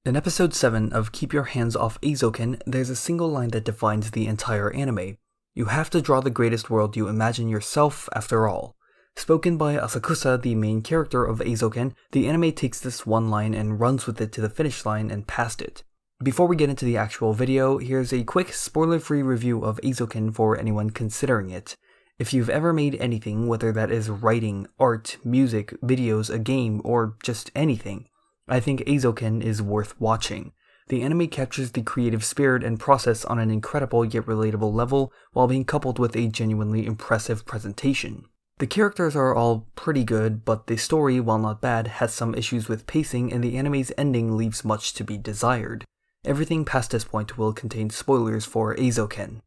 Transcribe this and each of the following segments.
In episode 7 of Keep Your Hands Off Eizouken, there's a single line that defines the entire anime. You have to draw the greatest world you imagine yourself, after all. Spoken by Asakusa, the main character of Eizouken, the anime takes this one line and runs with it to the finish line and past it. Before we get into the actual video, here's a quick spoiler-free review of Eizouken for anyone considering it. If you've ever made anything, whether that is writing, art, music, videos, a game, or just anything, I think Eizouken is worth watching. The anime captures the creative spirit and process on an incredible yet relatable level, while being coupled with a genuinely impressive presentation. The characters are all pretty good, but the story, while not bad, has some issues with pacing, and the anime's ending leaves much to be desired. Everything past this point will contain spoilers for Eizouken.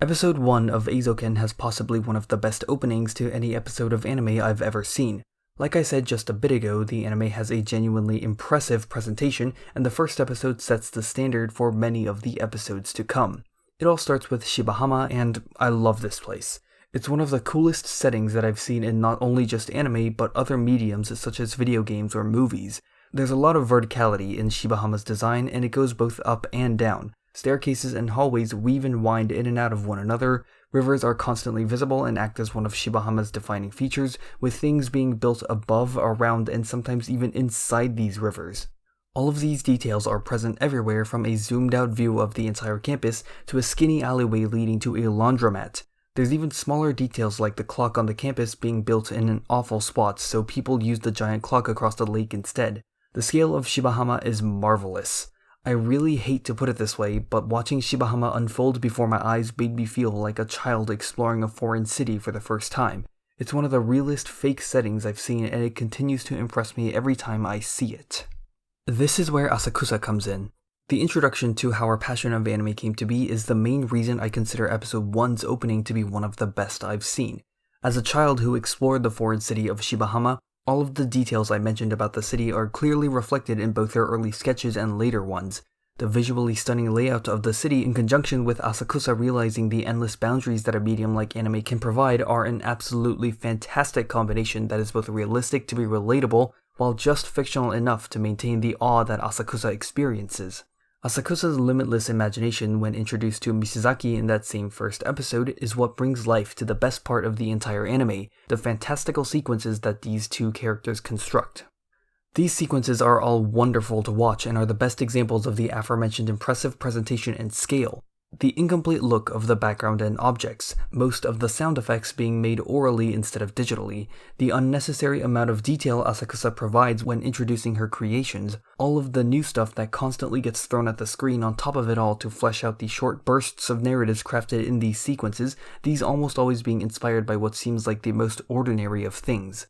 Episode 1 of Eizouken has possibly one of the best openings to any episode of anime I've ever seen. Like I said just a bit ago, the anime has a genuinely impressive presentation, and the first episode sets the standard for many of the episodes to come. It all starts with Shibahama, and I love this place. It's one of the coolest settings that I've seen in not only just anime, but other mediums such as video games or movies. There's a lot of verticality in Shibahama's design, and it goes both up and down. Staircases and hallways weave and wind in and out of one another. Rivers are constantly visible and act as one of Shibahama's defining features, with things being built above, around, and sometimes even inside these rivers. All of these details are present everywhere, from a zoomed out view of the entire campus to a skinny alleyway leading to a laundromat. There's even smaller details like the clock on the campus being built in an awful spot, so people use the giant clock across the lake instead. The scale of Shibahama is marvelous. I really hate to put it this way, but watching Shibahama unfold before my eyes made me feel like a child exploring a foreign city for the first time. It's one of the realest fake settings I've seen, and it continues to impress me every time I see it. This is where Asakusa comes in. The introduction to how our passion of anime came to be is the main reason I consider episode 1's opening to be one of the best I've seen. As a child who explored the foreign city of Shibahama, all of the details I mentioned about the city are clearly reflected in both their early sketches and later ones. The visually stunning layout of the city, in conjunction with Asakusa realizing the endless boundaries that a medium like anime can provide, are an absolutely fantastic combination that is both realistic to be relatable, while just fictional enough to maintain the awe that Asakusa experiences. Asakusa's limitless imagination when introduced to Misazaki in that same first episode is what brings life to the best part of the entire anime, the fantastical sequences that these two characters construct. These sequences are all wonderful to watch and are the best examples of the aforementioned impressive presentation and scale. The incomplete look of the background and objects, most of the sound effects being made orally instead of digitally, the unnecessary amount of detail Asakusa provides when introducing her creations, all of the new stuff that constantly gets thrown at the screen on top of it all to flesh out the short bursts of narratives crafted in these sequences, these almost always being inspired by what seems like the most ordinary of things.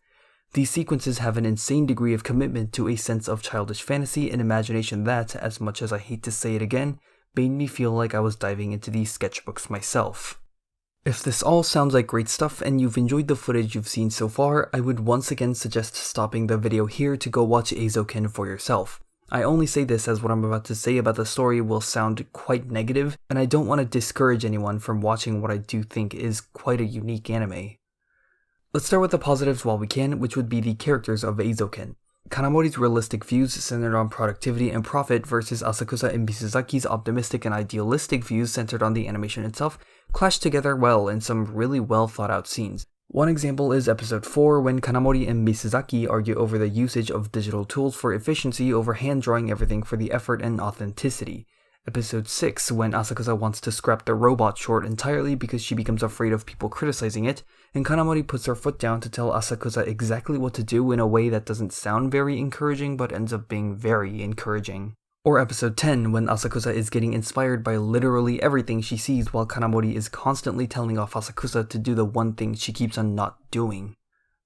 These sequences have an insane degree of commitment to a sense of childish fantasy and imagination that, as much as I hate to say it again, made me feel like I was diving into these sketchbooks myself. If this all sounds like great stuff and you've enjoyed the footage you've seen so far, I would once again suggest stopping the video here to go watch Eizouken for yourself. I only say this as what I'm about to say about the story will sound quite negative, and I don't want to discourage anyone from watching what I do think is quite a unique anime. Let's start with the positives while we can, which would be the characters of Eizouken. Kanamori's realistic views centered on productivity and profit versus Asakusa and Misazaki's optimistic and idealistic views centered on the animation itself clash together well in some really well thought out scenes. One example is episode 4 when Kanamori and Misazaki argue over the usage of digital tools for efficiency over hand drawing everything for the effort and authenticity. Episode 6 when Asakusa wants to scrap the robot short entirely because she becomes afraid of people criticizing it, and Kanamori puts her foot down to tell Asakusa exactly what to do in a way that doesn't sound very encouraging but ends up being very encouraging. Or episode 10 when Asakusa is getting inspired by literally everything she sees while Kanamori is constantly telling off Asakusa to do the one thing she keeps on not doing.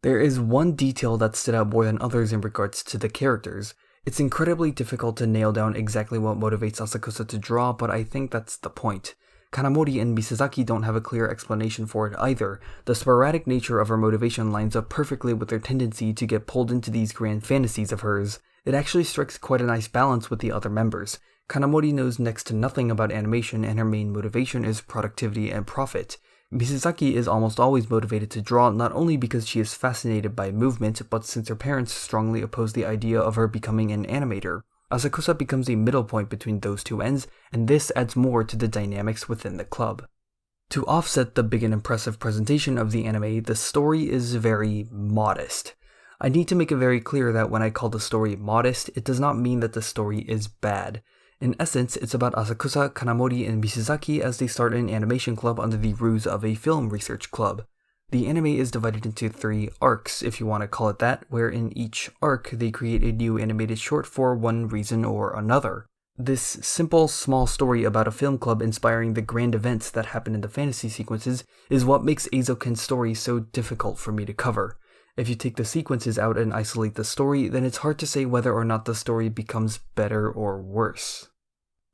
There is one detail that stood out more than others in regards to the characters. It's incredibly difficult to nail down exactly what motivates Asakusa to draw, but I think that's the point. Kanamori and Misazaki don't have a clear explanation for it either. The sporadic nature of her motivation lines up perfectly with their tendency to get pulled into these grand fantasies of hers. It actually strikes quite a nice balance with the other members. Kanamori knows next to nothing about animation and her main motivation is productivity and profit. Mizusaki is almost always motivated to draw not only because she is fascinated by movement, but since her parents strongly oppose the idea of her becoming an animator. Asakusa becomes a middle point between those two ends, and this adds more to the dynamics within the club. To offset the big and impressive presentation of the anime, the story is very modest. I need to make it very clear that when I call the story modest, it does not mean that the story is bad. In essence, it's about Asakusa, Kanamori, and Mizusaki as they start an animation club under the ruse of a film research club. The anime is divided into 3 arcs, if you want to call it that, where in each arc they create a new animated short for one reason or another. This simple, small story about a film club inspiring the grand events that happen in the fantasy sequences is what makes Eizouken's story so difficult for me to cover. If you take the sequences out and isolate the story, then it's hard to say whether or not the story becomes better or worse.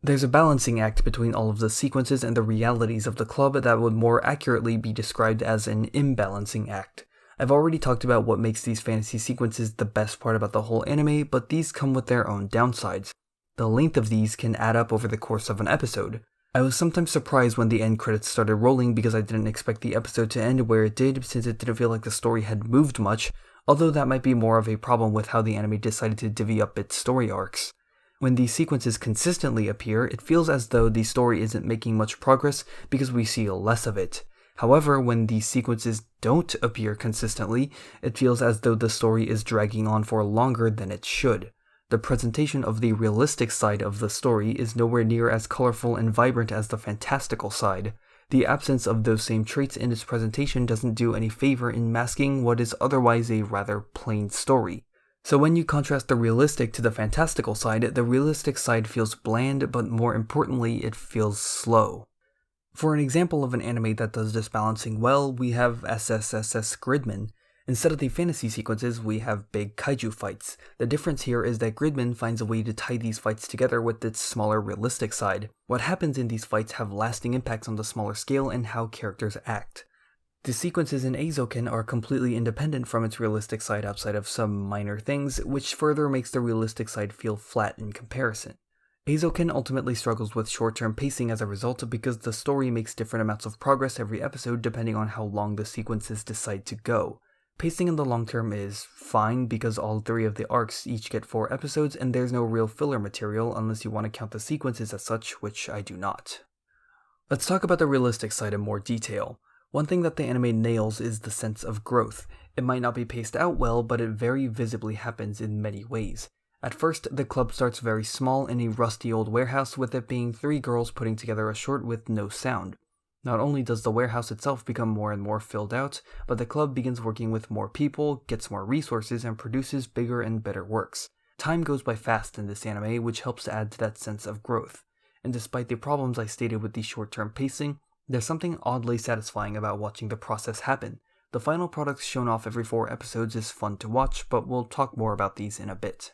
There's a balancing act between all of the sequences and the realities of the club that would more accurately be described as an imbalancing act. I've already talked about what makes these fantasy sequences the best part about the whole anime, but these come with their own downsides. The length of these can add up over the course of an episode. I was sometimes surprised when the end credits started rolling because I didn't expect the episode to end where it did, since it didn't feel like the story had moved much, although that might be more of a problem with how the anime decided to divvy up its story arcs. When these sequences consistently appear, it feels as though the story isn't making much progress because we see less of it. However, when these sequences don't appear consistently, it feels as though the story is dragging on for longer than it should. The presentation of the realistic side of the story is nowhere near as colorful and vibrant as the fantastical side. The absence of those same traits in its presentation doesn't do any favor in masking what is otherwise a rather plain story. So when you contrast the realistic to the fantastical side, the realistic side feels bland, but more importantly, it feels slow. For an example of an anime that does this balancing well, we have SSSS Gridman. Instead of the fantasy sequences, we have big kaiju fights. The difference here is that Gridman finds a way to tie these fights together with its smaller realistic side. What happens in these fights have lasting impacts on the smaller scale and how characters act. The sequences in Eizouken are completely independent from its realistic side outside of some minor things, which further makes the realistic side feel flat in comparison. Eizouken ultimately struggles with short-term pacing as a result because the story makes different amounts of progress every episode depending on how long the sequences decide to go. Pacing in the long term is fine because all 3 of the arcs each get 4 episodes and there's no real filler material unless you want to count the sequences as such, which I do not. Let's talk about the realistic side in more detail. One thing that the anime nails is the sense of growth. It might not be paced out well, but it very visibly happens in many ways. At first, the club starts very small in a rusty old warehouse, with it being 3 girls putting together a short with no sound. Not only does the warehouse itself become more and more filled out, but the club begins working with more people, gets more resources, and produces bigger and better works. Time goes by fast in this anime, which helps to add to that sense of growth. And despite the problems I stated with the short-term pacing, there's something oddly satisfying about watching the process happen. The final product shown off every 4 episodes is fun to watch, but we'll talk more about these in a bit.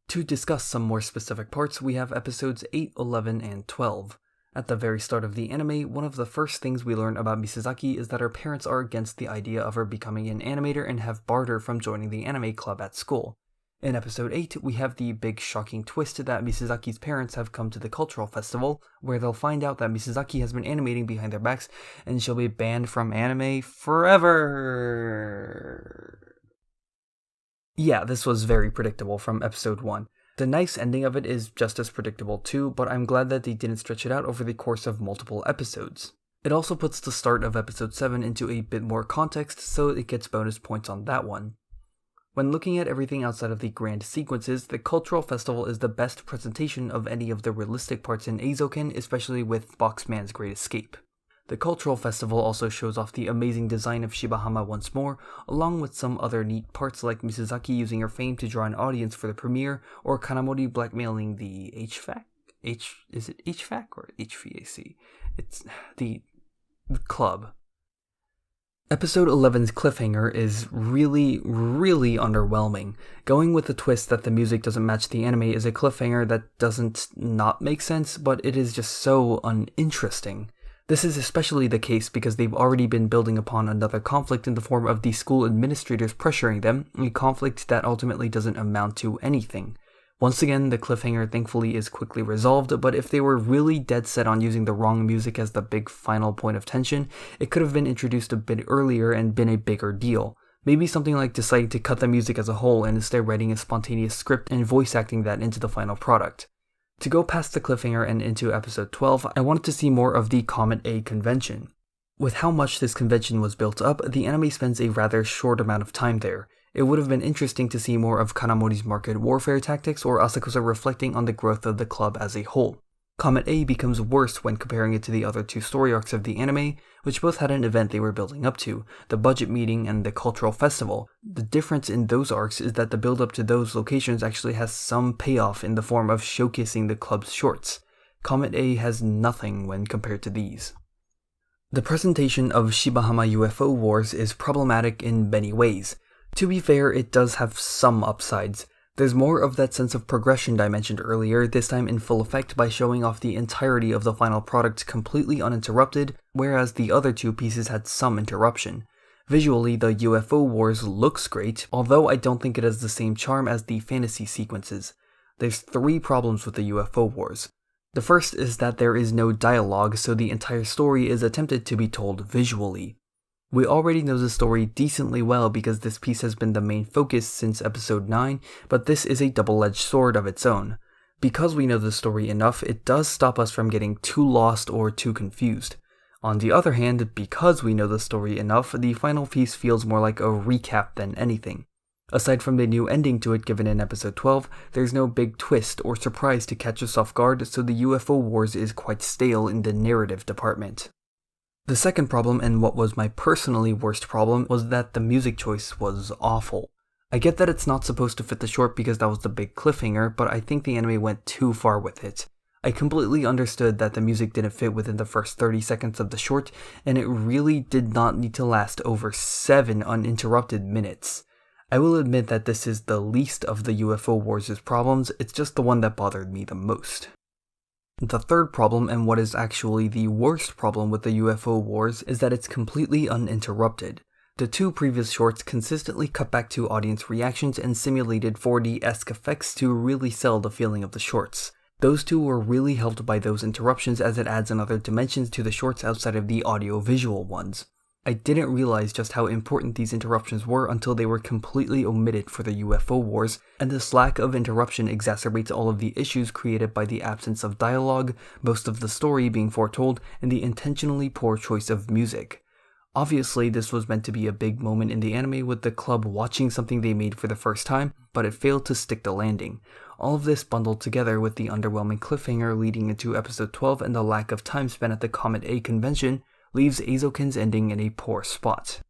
To discuss some more specific parts, we have episodes 8, 11, and 12. At the very start of the anime, one of the first things we learn about Mizusaki is that her parents are against the idea of her becoming an animator and have barred her from joining the anime club at school. In episode 8, we have the big shocking twist that Mizusaki's parents have come to the cultural festival, where they'll find out that Mizusaki has been animating behind their backs, and she'll be banned from anime forever. Yeah, this was very predictable from episode 1. The nice ending of it is just as predictable too, but I'm glad that they didn't stretch it out over the course of multiple episodes. It also puts the start of episode 7 into a bit more context, so it gets bonus points on that one. When looking at everything outside of the grand sequences, the cultural festival is the best presentation of any of the realistic parts in Eizouken, especially with Boxman's Great Escape. The cultural festival also shows off the amazing design of Shibahama once more, along with some other neat parts like Mizusaki using her fame to draw an audience for the premiere, or Kanamori blackmailing the is it HVAC or HVAC? It's the club. Episode 11's cliffhanger is really underwhelming. Going with the twist that the music doesn't match the anime is a cliffhanger that doesn't not make sense, but it is just so uninteresting. This is especially the case because they've already been building upon another conflict in the form of the school administrators pressuring them, a conflict that ultimately doesn't amount to anything. Once again, the cliffhanger thankfully is quickly resolved, but if they were really dead set on using the wrong music as the big final point of tension, it could have been introduced a bit earlier and been a bigger deal. Maybe something like deciding to cut the music as a whole and instead writing a spontaneous script and voice acting that into the final product. To go past the cliffhanger and into episode 12, I wanted to see more of the Comet A convention. With how much this convention was built up, the anime spends a rather short amount of time there. It would have been interesting to see more of Kanamori's market warfare tactics or Asakusa reflecting on the growth of the club as a whole. Comet A becomes worse when comparing it to the other two story arcs of the anime, which both had an event they were building up to, the budget meeting and the cultural festival. The difference in those arcs is that the build up to those locations actually has some payoff in the form of showcasing the club's shorts. Comet A has nothing when compared to these. The presentation of Shibahama UFO Wars is problematic in many ways. To be fair, it does have some upsides. There's more of that sense of progression I mentioned earlier, this time in full effect by showing off the entirety of the final product completely uninterrupted, whereas the other two pieces had some interruption. Visually, the UFO Wars looks great, although I don't think it has the same charm as the fantasy sequences. There's 3 problems with the UFO Wars. The first is that there is no dialogue, so the entire story is attempted to be told visually. We already know the story decently well because this piece has been the main focus since episode 9, but this is a double-edged sword of its own. Because we know the story enough, it does stop us from getting too lost or too confused. On the other hand, because we know the story enough, the final piece feels more like a recap than anything. Aside from the new ending to it given in episode 12, there's no big twist or surprise to catch us off guard, so the UFO Wars is quite stale in the narrative department. The second problem, and what was my personally worst problem, was that the music choice was awful. I get that it's not supposed to fit the short because that was the big cliffhanger, but I think the anime went too far with it. I completely understood that the music didn't fit within the first 30 seconds of the short, and it really did not need to last over 7 uninterrupted minutes. I will admit that this is the least of the UFO Wars' problems, it's just the one that bothered me the most. The third problem, and what is actually the worst problem with the UFO Wars, is that it's completely uninterrupted. The 2 previous shorts consistently cut back to audience reactions and simulated 4D-esque effects to really sell the feeling of the shorts. Those 2 were really helped by those interruptions as it adds another dimension to the shorts outside of the audio-visual ones. I didn't realize just how important these interruptions were until they were completely omitted for the UFO Wars, and this lack of interruption exacerbates all of the issues created by the absence of dialogue, most of the story being foretold, and the intentionally poor choice of music. Obviously, this was meant to be a big moment in the anime with the club watching something they made for the first time, but it failed to stick the landing. All of this bundled together with the underwhelming cliffhanger leading into episode 12 and the lack of time spent at the Comet A convention leaves Eizouken's ending in a poor spot.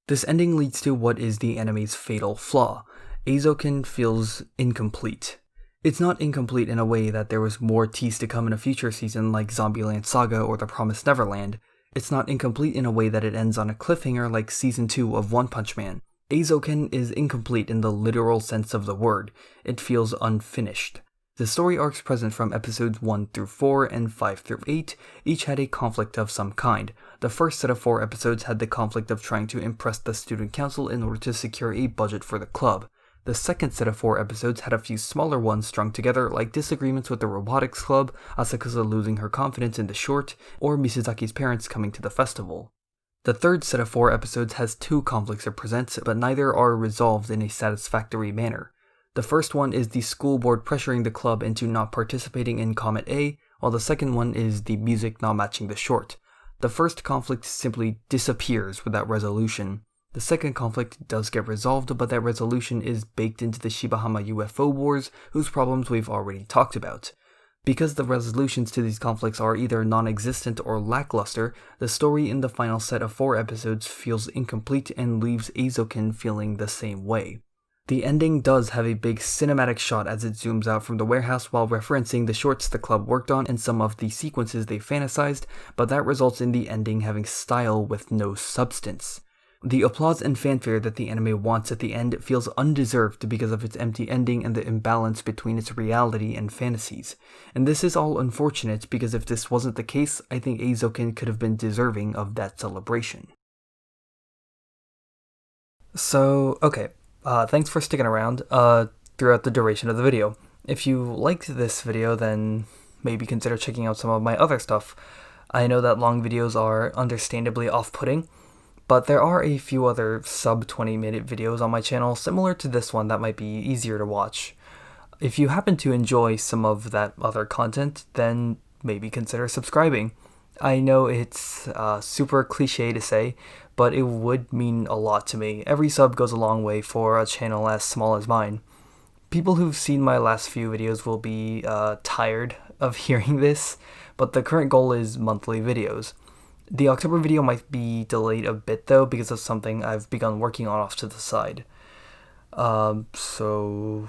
This ending leads to what is the anime's fatal flaw. Eizouken feels incomplete. It's not incomplete in a way that there was more tease to come in a future season like Zombieland Saga or The Promised Neverland. It's not incomplete in a way that it ends on a cliffhanger like Season 2 of One Punch Man. Eizouken is incomplete in the literal sense of the word. It feels unfinished. The story arcs present from episodes 1 through 4 and 5 through 8 each had a conflict of some kind. The first set of 4 episodes had the conflict of trying to impress the student council in order to secure a budget for the club. The second set of 4 episodes had a few smaller ones strung together, like disagreements with the robotics club, Asakusa losing her confidence in the short, or Misuzaki's parents coming to the festival. The third set of 4 episodes has 2 conflicts it presents, but neither are resolved in a satisfactory manner. The first one is the school board pressuring the club into not participating in Comet A, while the second one is the music not matching the short. The first conflict simply disappears without resolution. The second conflict does get resolved, but that resolution is baked into the Shibahama UFO Wars, whose problems we've already talked about. Because the resolutions to these conflicts are either non-existent or lackluster, the story in the final set of 4 episodes feels incomplete and leaves Eizouken feeling the same way. The ending does have a big cinematic shot as it zooms out from the warehouse while referencing the shorts the club worked on and some of the sequences they fantasized, but that results in the ending having style with no substance. The applause and fanfare that the anime wants at the end feels undeserved because of its empty ending and the imbalance between its reality and fantasies. And this is all unfortunate because if this wasn't the case, I think Eizouken could have been deserving of that celebration. So, okay. Thanks for sticking around. throughout the duration of the video. If you liked this video, then maybe consider checking out some of my other stuff. I know that long videos are understandably off-putting, but there are a few other sub 20-minute videos on my channel similar to this one that might be easier to watch. If you happen to enjoy some of that other content, then maybe consider subscribing. I know it's super cliche to say, but it would mean a lot to me. Every sub goes a long way for a channel as small as mine. People who've seen my last few videos will be tired of hearing this, but the current goal is monthly videos. The October video might be delayed a bit though because of something I've begun working on off to the side. So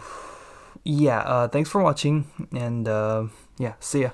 yeah, thanks for watching, and yeah, see ya.